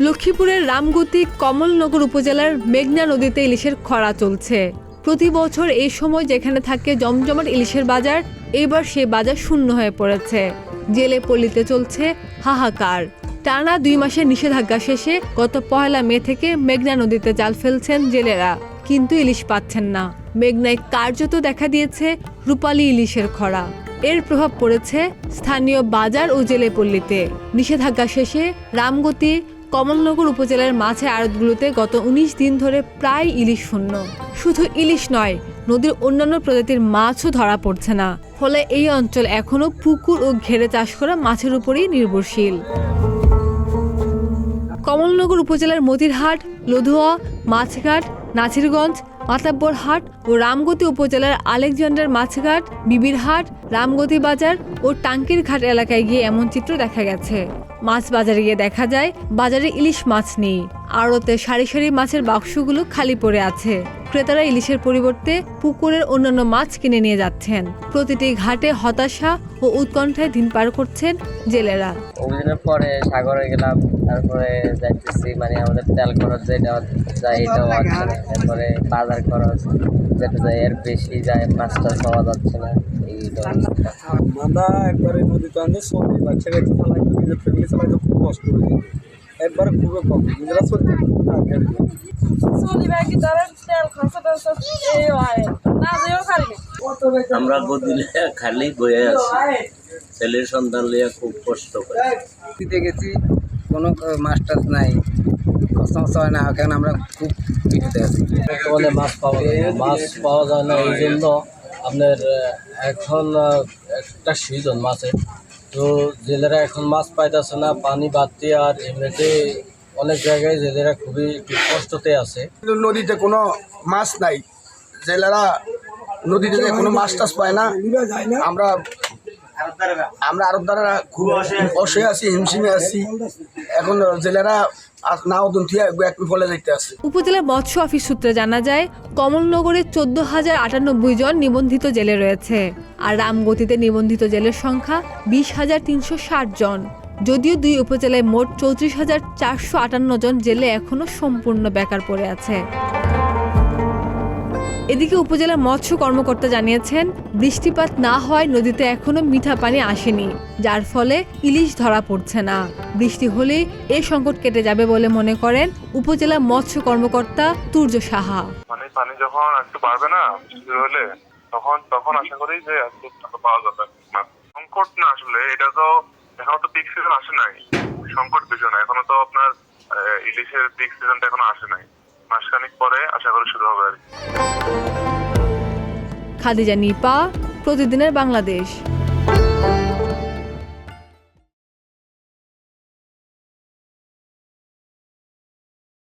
লক্ষ্মীপুরের রামগতি কমলনগর উপজেলার মেঘনা নদীতে ইলিশের খরা চলছে। প্রতি বছর এই সময় যেখানে থাকে জমজমাট ইলিশের বাজার, এবার সেই বাজার শূন্য হয়ে পড়েছে। জেলে পল্লীতে চলছে হাহাকার। টানা 2 মাসের নিষেধাজ্ঞা শেষে গত 1 মে থেকে মেঘনা নদীতে জাল ফেলছেন জেলেরা, কিন্তু ইলিশ পাচ্ছেন না। মেঘনায় কার্যত দেখা দিয়েছে রূপালী ইলিশের খরা। এর প্রভাব পড়েছে স্থানীয় বাজার ও জেলে পল্লীতে। নিষেধাজ্ঞা শেষে রামগতি কমলনগর উপজেলার মাছের আড়তগুলোতে গত 19 দিন ধরে প্রায় ইলিশ শূন্য। শুধু ইলিশ নয়, নদীর অন্যান্য প্রজাতির মাছও ধরা পড়ছে না। ফলে এই অঞ্চল এখনো পুকুর ও ঘেরে চাষ করা মাছের উপরই নির্ভরশীল। কমলনগর উপজেলার মতিরহাট, লধুয়া, মাছঘাট, নাছিরগঞ্জ, মাতাব্বরহাট ও রামগতি উপজেলার আলেকজান্ডার মাছঘাট, বিবিরহাট, রামগতি বাজার ও টাঙ্কির ঘাট এলাকায় গিয়ে এমন চিত্র দেখা গেছে। মাছ বাজারে গিয়ে দেখা যায় বাজারে ইলিশ মাছ নেই। আড়তে সারি সারি মাছের বাক্সগুলো খালি পড়ে আছে। ক্রেতারা ইলিশের পরিবর্তে পুকুরের অন্যান্য মাছ কিনে নিয়ে যাচ্ছেন। প্রতিটি ঘাটে হতাশা ও উৎকণ্ঠায় দিন পার করছেন জেলেরা। অভিযানের পরে সাগরে গেলাম, তারপরে যাইতেছি মানে আমাদের তেল খরচ যেটা যায় এটাও হচ্ছে না, তারপরে বাজার খরচ যেটা যায় এর বেশি যায়, মাছটা পাওয়া যাচ্ছে না। আমরা একবারে নদীতে আনতে চলি, বাচ্চা কাছে চালাইতে, নিজের ফ্যামিলি চালাইতে খুব কষ্ট হয়ে যেত। একবারে খুবই কম, নিজেরা চলতে খুব টাকা আমরা গদিলে খালি বয়ে আছি, ছেলের সন্তান লিয়া খুব কষ্ট করে দিতে গেছি, কোনো মাছ টাছ নাই, কষ্ট হয় না, কারণ আমরা খুব বিপদে আছি। বলে মাছ পাওয়া যায় না, এই জন্য আপনার এখন একটা সিজন মাছের, তো জেলেরা এখন মাছ পাইতেছে না, পানি বাড়তি, আর এমনিতে অনেক জায়গায় জেলেরা খুবই কষ্টতে আছে। নদীতে কোনো মাছ নাই, জেলেরা নদীতে কোনো মাছ টাছ পায় না। আমরা আরবদাররা খুব অসহায় আছি, হিমশিমে আছি। এখন জেলেরা উপজেলা মৎস্য অফিস সূত্রে জানা যায়, কমলনগরে 14,098 জন নিবন্ধিত জেলে রয়েছে, আর রামগতিতে নিবন্ধিত জেলের সংখ্যা 20,360 জন। যদিও 2 উপজেলায় মোট 34,458 জন জেলে এখনো সম্পূর্ণ বেকার পড়ে আছে। এদিকে উপজেলা মৎস্য কর্মকর্তা জানিয়েছেন, বৃষ্টিপাত না হওয়ায় নদীতে এখনো মিঠা পানি আসেনি, যার ফলে ইলিশ ধরা পড়ছে না। বৃষ্টি হলেই এই সংকট কেটে যাবে বলে মনে করেন উপজেলা মৎস্য কর্মকর্তা তুর্য সাহা। পানি যখন একটু বাড়বে না, বৃষ্টি হলে তখন আশা করি যে পাওয়া যাবে। সংকট না, আসলে এটা তো এখনো তো পিক সিজন আসে নাই, সংকট বিষয় না। এখনো তো আপনার ইলিশের পিক সিজনটা এখনো আসে নাই, মাসখানিক পরে আশা করি শুরু হবে আর কি। খাদিজা নিপা, প্রতিদিনের বাংলাদেশ।